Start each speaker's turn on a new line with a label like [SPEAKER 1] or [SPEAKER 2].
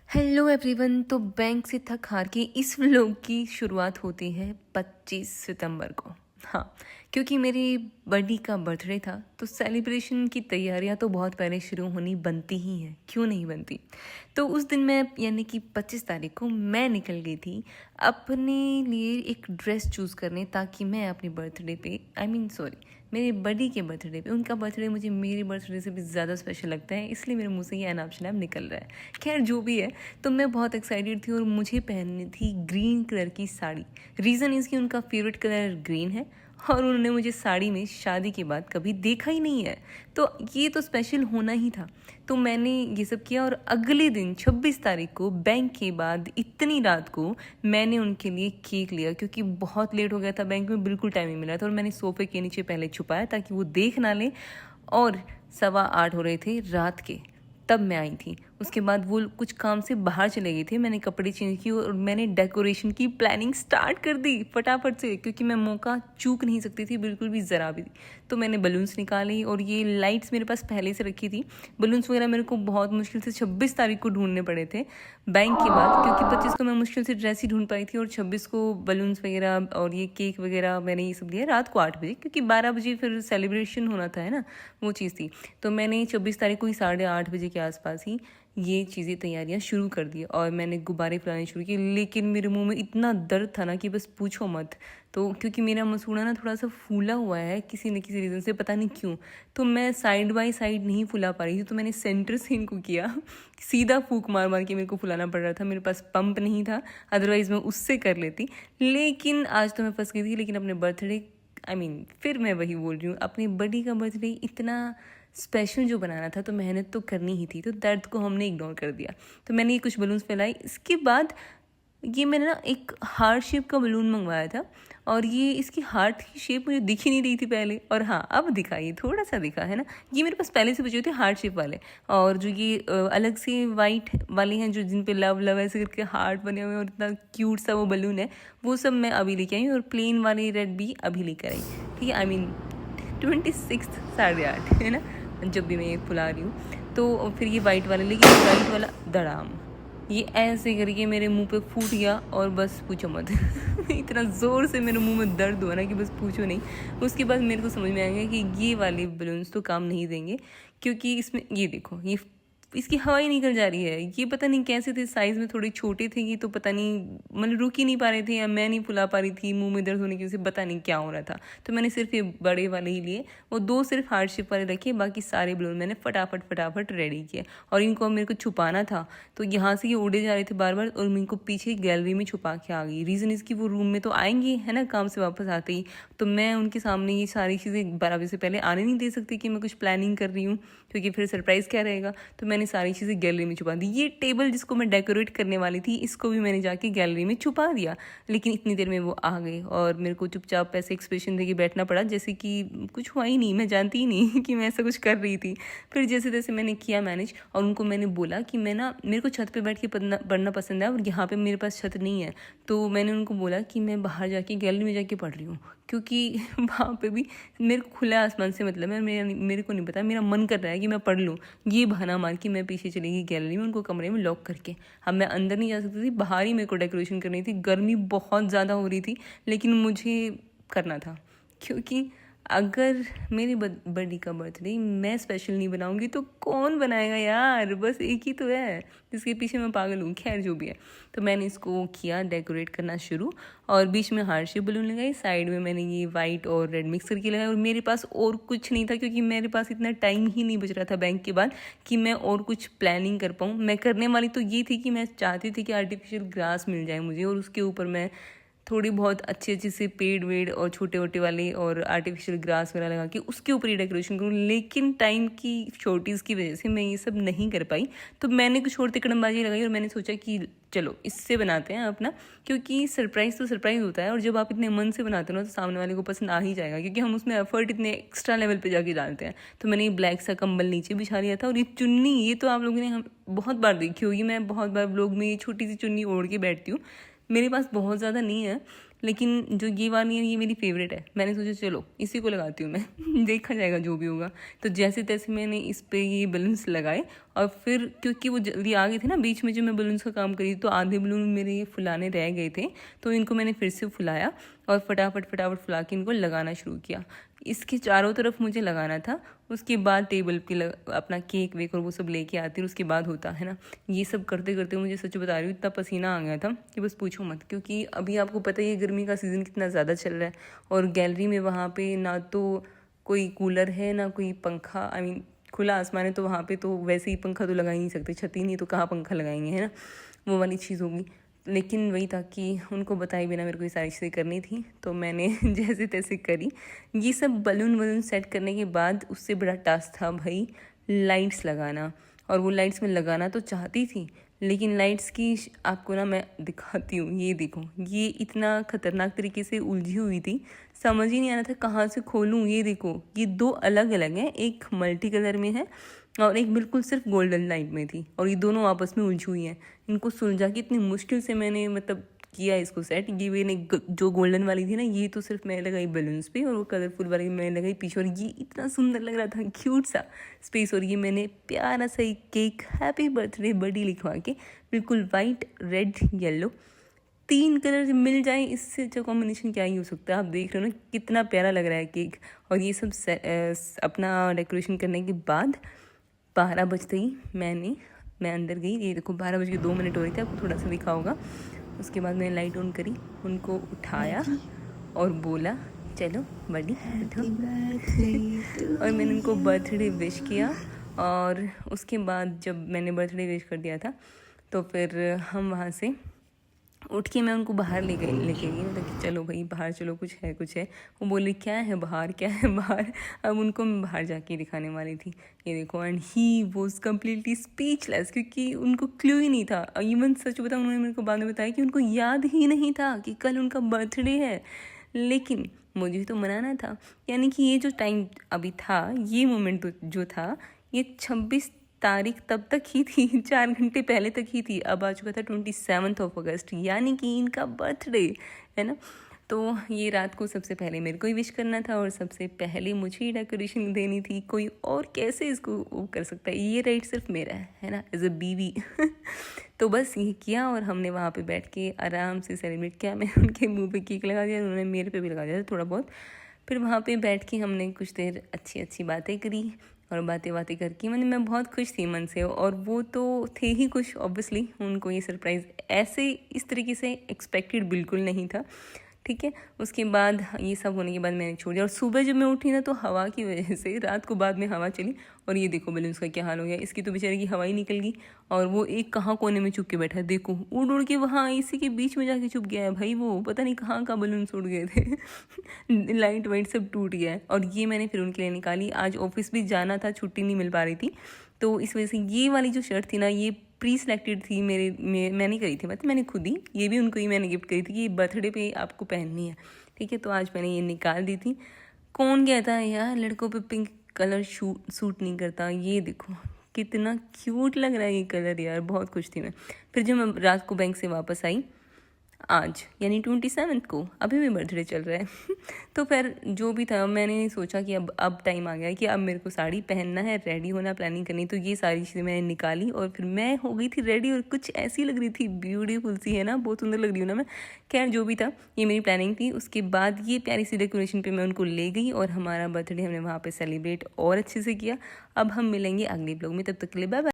[SPEAKER 1] Hello everyone. तो bank से थक हार के इस व्लॉग की शुरुआत होती है 25 सितंबर को। हाँ, क्योंकि मेरी बडी का बर्थडे था तो सेलिब्रेशन की तैयारियां तो बहुत पहले शुरू होनी बनती ही हैं, क्यों नहीं बनती। तो उस दिन मैं यानी कि 25 तारीख को मैं निकल गई थी अपने लिए एक ड्रेस चूज़ करने, ताकि मैं अपने बर्थडे पे मेरे बडी के बर्थडे पे, उनका बर्थडे मुझे मेरे बर्थडे से भी ज़्यादा स्पेशल लगता है, इसलिए मेरे मुंह से ये अनाप शनाप निकल रहा है। खैर जो भी है, तो मैं बहुत एक्साइटेड थी और मुझे पहननी थी ग्रीन कलर की साड़ी। रीज़न इसकी उनका फेवरेट कलर ग्रीन है और उन्होंने मुझे साड़ी में शादी के बाद कभी देखा ही नहीं है, तो ये तो स्पेशल होना ही था। तो मैंने ये सब किया और अगले दिन 26 तारीख को बैंक के बाद इतनी रात को मैंने उनके लिए केक लिया, क्योंकि बहुत लेट हो गया था, बैंक में बिल्कुल टाइम नहीं मिला था और मैंने सोफे के नीचे पहले छुपाया ताकि वो देख ना लें। और 8:15 हो रहे थे रात के, तब मैं आई थी। उसके बाद वो कुछ काम से बाहर चले गए थे, मैंने कपड़े चेंज किए और मैंने डेकोरेशन की प्लानिंग स्टार्ट कर दी फटाफट से, क्योंकि मैं मौका चूक नहीं सकती थी बिल्कुल भी, ज़रा भी। तो मैंने बलून्स निकाले और ये लाइट्स मेरे पास पहले से रखी थी। बलून्स वगैरह मेरे को बहुत मुश्किल से 26 तारीख को ढूंढने पड़े थे बैंक के बाद, क्योंकि 25 को मैं मुश्किल से ड्रेस ही ढूंढ पाई थी और 26 को बलून्स वगैरह और ये केक वगैरह मैंने ये सब दिया रात को 8 बजे, क्योंकि 12 बजे फिर सेलिब्रेशन होना था, है ना, वो चीज़ थी। तो मैंने 26 तारीख को ही 8:30 बजे के आसपास ही ये चीज़ें तैयारियां शुरू कर दी और मैंने गुब्बारे फैलाने शुरू किए। लेकिन मेरे मुंह में इतना दर्द था ना कि बस पूछो मत। तो क्योंकि मेरा मसूड़ा ना थोड़ा सा फूला हुआ है किसी न किसी रीज़न से, पता नहीं क्यों, तो मैं साइड बाय साइड नहीं फुला पा रही थी। तो मैंने सेंटर से इनको किया, सीधा फूक मार मार के मेरे को फुलाना पड़ रहा था। मेरे पास पंप नहीं था, अदरवाइज़ मैं उससे कर लेती। लेकिन आज तो मैं फंस गई थी। लेकिन अपने बर्थडे फिर मैं वही बोल रही हूँ, अपनी बडी का बर्थडे इतना स्पेशल जो बनाना था तो मेहनत तो करनी ही थी, तो दर्द को हमने इग्नोर कर दिया। तो मैंने ये कुछ बलून्स फैलाई। इसके बाद ये मैंने ना एक हार्ट शेप का बलून मंगवाया था और ये इसकी हार्ट की शेप मुझे दिख ही नहीं रही थी पहले, और हाँ अब दिखा, ये थोड़ा सा दिखा, है ना। ये मेरे पास पहले से बचे हुए थे हार्ट शेप वाले, और जो ये अलग से वाइट वाले हैं जो जिन पे लव लव ऐसे करके हार्ट बने हुए हैं और इतना क्यूट सा वो बलून है, वो सब मैं अभी लेके आई। और प्लेन वाले रेड भी अभी लेकर आई। ठीक है, 26 8:30, है ना, जब भी मैं ये फुला रही हूँ। तो फिर ये वाइट वाला, लेकिन वाइट वाला धड़ाम ये ऐसे करके मेरे मुंह पे फूट गया और बस पूछो मत। इतना ज़ोर से मेरे मुंह में दर्द हुआ ना कि बस पूछो नहीं। उसके बाद मेरे को समझ में आ गया कि ये वाले बलून्स तो काम नहीं देंगे, क्योंकि इसमें ये देखो, ये इसकी हवा ही निकल जा रही है। ये पता नहीं कैसे थे, साइज़ में थोड़े छोटे थे ये, तो पता नहीं मतलब रुक ही नहीं पा रहे थे, या मैं नहीं फुला पा रही थी, मुंह में दर्द होने की वजह से पता नहीं क्या हो रहा था। तो मैंने सिर्फ ये बड़े वाले ही लिए, वो 2 सिर्फ हार्ट शेप वाले रखे, बाकी सारे बलून मैंने फटाफट रेडी किए। और इनको मेरे को छुपाना था, तो यहाँ से ये उड़े जा रहे थे बार बार और मैं इनको पीछे गैलरी में छुपा के आ गई। रीज़न इसकी वो रूम में तो आएंगे, है ना, काम से वापस आते ही, तो मैं उनके सामने ये सारी चीज़ें 12 बजे से पहले आने नहीं दे सकती कि मैं कुछ प्लानिंग कर रही हूँ, क्योंकि फिर सरप्राइज़ क्या रहेगा। तो मैंने सारी चीज़ें गैलरी में छुपा दी। ये टेबल जिसको मैं डेकोरेट करने वाली थी, इसको भी मैंने जाके गैलरी में छुपा दिया। लेकिन इतनी देर में वो आ गए और मेरे को चुपचाप ऐसे एक्सप्रेशन देके बैठना पड़ा, जैसे कि कुछ हुआ ही नहीं, मैं जानती ही नहीं कि मैं ऐसा कुछ कर रही थी। फिर जैसे तैसे मैंने किया मैनेज, और उनको मैंने बोला कि मेरे को छत पे बैठ के पढ़ना पसंद है और यहाँ पे मेरे पास छत नहीं है। तो मैंने उनको बोला कि मैं बाहर जाके गैलरी में जाके पढ़ रही हूँ, क्योंकि वहाँ पे भी मेरे को खुला आसमान से मतलब है। मेरे को नहीं पता, मेरा मन कर रहा है कि मैं पढ़ लूँ। ये बहाना मार के मैं पीछे चली गई गैलरी में, उनको कमरे में लॉक करके। अब मैं अंदर नहीं जा सकती थी, बाहर ही मेरे को डेकोरेशन करनी थी। गर्मी बहुत ज़्यादा हो रही थी, लेकिन मुझे करना था, क्योंकि अगर मेरी बडी का बर्थडे मैं स्पेशल नहीं बनाऊंगी तो कौन बनाएगा यार। बस एक ही तो है जिसके पीछे मैं पागल हूँ। खैर जो भी है, तो मैंने इसको किया डेकोरेट करना शुरू, और बीच में हार्ट शेप बलून लगाई, साइड में मैंने ये वाइट और रेड मिक्स करके लगाया। और मेरे पास और कुछ नहीं था, क्योंकि मेरे पास इतना टाइम ही नहीं बच रहा था बैंक के बाद कि मैं और कुछ प्लानिंग कर पाऊँ। मैं करने वाली तो ये थी कि मैं चाहती थी कि आर्टिफिशियल ग्रास मिल जाए मुझे, और उसके ऊपर मैं थोड़ी बहुत अच्छे से पेड़ वेड़ और छोटे छोटे वाले और आर्टिफिशियल ग्रास वगैरह लगा के उसके ऊपर ही डेकोरेशन करूँ। लेकिन टाइम की शॉर्टेज की वजह से मैं ये सब नहीं कर पाई। तो मैंने कुछ और तिकड़मबाजी लगाई और मैंने सोचा कि चलो इससे बनाते हैं अपना, क्योंकि सरप्राइज़ तो सरप्राइज़ होता है, और जब आप इतने मन से बनाते हो ना तो सामने वाले को पसंद आ ही जाएगा, क्योंकि हम उसमें एफर्ट इतने एक्स्ट्रा लेवल पे जाके डालते हैं। तो मैंने ये ब्लैक सा कंबल नीचे बिछा लिया था, और ये चुन्नी, ये तो आप लोगों ने हम बहुत बार देखी होगी, मैं बहुत बार ब्लॉग में ये छोटी सी चुन्नी ओढ़ के बैठती हूँ। मेरे पास बहुत ज़्यादा नहीं है, लेकिन जो ये वाली है ये मेरी फेवरेट है। मैंने सोचा चलो इसी को लगाती हूँ मैं देखा जाएगा जो भी होगा। तो जैसे तैसे मैंने इस पे ये बलून्स लगाए और फिर क्योंकि वो जल्दी आ गए थे ना, बीच में जो मैं बलून्स का काम करी तो आधे बलून मेरे ये फुलाने रह गए थे, तो इनको मैंने फिर से फुलाया और फटाफट फटाफट फुला के इनको लगाना शुरू किया। इसके चारों तरफ मुझे लगाना था। उसके बाद टेबल पे अपना केक वेक और वो सब लेके आती और उसके बाद होता है ना। ये सब करते करते मुझे सच बता रही हूँ इतना पसीना आ गया था कि बस पूछो मत, क्योंकि अभी आपको पता ही है गर्मी का सीज़न कितना ज़्यादा चल रहा है और गैलरी में वहाँ पे ना तो कोई कूलर है ना कोई पंखा। आई मीन खुला आसमान है तो वहाँ पे तो वैसे ही पंखा तो लगा ही नहीं सकते, छत ही नहीं तो कहाँ पंखा लगाएंगे, है ना, वो वाली चीज़ होगी। लेकिन वही था कि उनको बताए बिना मेरे को ये सारी चीज़ें करनी थी, तो मैंने जैसे तैसे करी। ये सब बलून वलून सेट करने के बाद उससे बड़ा टास्क था भाई लाइट्स लगाना। और वो लाइट्स मैं लगाना तो चाहती थी, लेकिन लाइट्स की आपको ना मैं दिखाती हूँ। ये देखो, ये इतना ख़तरनाक तरीके से उलझी हुई थी, समझ ही नहीं आ रहा था कहाँ से खोलूँ। ये देखो, ये दो अलग अलग हैं, एक मल्टी कलर में है और एक बिल्कुल सिर्फ गोल्डन लाइट में थी, और ये दोनों आपस में उलझी हुई हैं। इनको सुलझा के इतनी मुश्किल से मैंने मतलब किया इसको सेट। ये मैंने जो गोल्डन वाली थी ना, ये तो सिर्फ मैं लगाई बलून्स पे, और वो कलरफुल वाली मैं लगाई पीछे, और ये इतना सुंदर लग रहा था, क्यूट सा स्पेस। और ये मैंने प्यारा सा एक केक हैप्पी बर्थडे बडी लिखवा के, बिल्कुल वाइट रेड येलो 3 कलर मिल जाए, इससे अच्छा कॉम्बिनेशन क्या ही हो सकता है। आप देख रहे हो ना कितना प्यारा लग रहा है केक। और ये सब अपना डेकोरेशन करने के बाद 12 बजते ही मैं अंदर गई। ये देखो 12 बज के 2 मिनट हो रही थी, आपको थोड़ा सा दिखा होगा। उसके बाद मैंने लाइट ऑन करी, उनको उठाया और बोला चलो बड़ी उठो और मैंने उनको बर्थडे विश किया। और उसके बाद जब मैंने बर्थडे विश कर दिया था तो फिर हम वहाँ से उठ के मैं उनको बाहर लेके गई, मतलब कि चलो भाई बाहर चलो, कुछ है। वो बोले क्या है बाहर। अब उनको मैं बाहर जाके दिखाने वाली थी। ये देखो, and he was completely speechless, क्योंकि उनको क्लू ही नहीं था। इवन सच बताऊँ, उन्होंने मेरे को बाद में बताया कि उनको याद ही नहीं था कि कल उनका बर्थडे है, लेकिन मुझे तो मनाना था। यानी कि ये जो टाइम अभी था, ये मोमेंट जो था, ये 26 तारीख तब तक ही थी, 4 घंटे पहले तक ही थी। अब आ चुका था 27 अगस्त, यानी कि इनका बर्थडे है ना। तो ये रात को सबसे पहले मेरे को ही विश करना था और सबसे पहले मुझे ही डेकोरेशन देनी थी। कोई और कैसे इसको वो कर सकता है, ये राइट सिर्फ मेरा है ना, एज अ बीवी। तो बस ये किया और हमने वहाँ पे बैठ के आराम से सेलिब्रेट किया। मैं उनके मुँह पे केक लगा दिया, उन्होंने मेरे पे भी लगा दिया थोड़ा बहुत। फिर वहाँ पे बैठ के हमने कुछ देर अच्छी बातें करी, और बातें करके मैं बहुत खुश थी मन से। और वो तो थे ही खुश, ऑब्वियसली उनको ये सरप्राइज़ ऐसे इस तरीके से एक्सपेक्टेड बिल्कुल नहीं था, ठीक है। उसके बाद ये सब होने के बाद मैंने छोड़ दिया। और सुबह जब मैं उठी ना, तो हवा की वजह से रात को बाद में हवा चली, और ये देखो बलून्स का क्या हाल हो गया। इसकी तो बेचारे की हवा ही निकल गई, और वो एक कहाँ कोने में छुप के बैठा है, देखो उड़ के वहाँ इसी के बीच में जाके छुप गया है भाई। वो पता नहीं कहाँ बलून्स उड़ गए थे। लाइट वाइट सब टूट गया है। और ये मैंने फिर उनके लिए निकाली। आज ऑफिस भी जाना था, छुट्टी नहीं मिल पा रही थी, तो इस वजह से ये वाली जो शर्ट थी ना, ये प्री सिलेक्टेड थी मैंने करी थी, मतलब मैंने खुद ही, ये भी उनको ही मैंने गिफ्ट करी थी कि बर्थडे पे आपको पहननी है, ठीक है। तो आज मैंने ये निकाल दी थी। कौन कहता है यार लड़कों पे पिंक कलर सूट नहीं करता। ये देखो कितना क्यूट लग रहा है ये कलर यार, बहुत खुश थी मैं। फिर जब मैं रात को बैंक से वापस आई, आज यानी 27 को, अभी भी बर्थडे चल रहा है। तो फिर जो भी था, मैंने सोचा कि अब टाइम आ गया है कि अब मेरे को साड़ी पहनना है, रेडी होना, प्लानिंग करनी। तो ये सारी चीज़ें मैंने निकाली और फिर मैं हो गई थी रेडी, और कुछ ऐसी लग रही थी, ब्यूटीफुल सी है ना, बहुत सुंदर लग रही हूँ ना मैं। खैर जो भी था, ये मेरी प्लानिंग थी। उसके बाद ये प्यारी सी डेकोरेशन पे मैं उनको ले गई, और हमारा बर्थडे हमने वहाँ पर सेलिब्रेट और अच्छे से किया। अब हम मिलेंगे अगले ब्लॉग में, तब तक के लिए बाय बाय।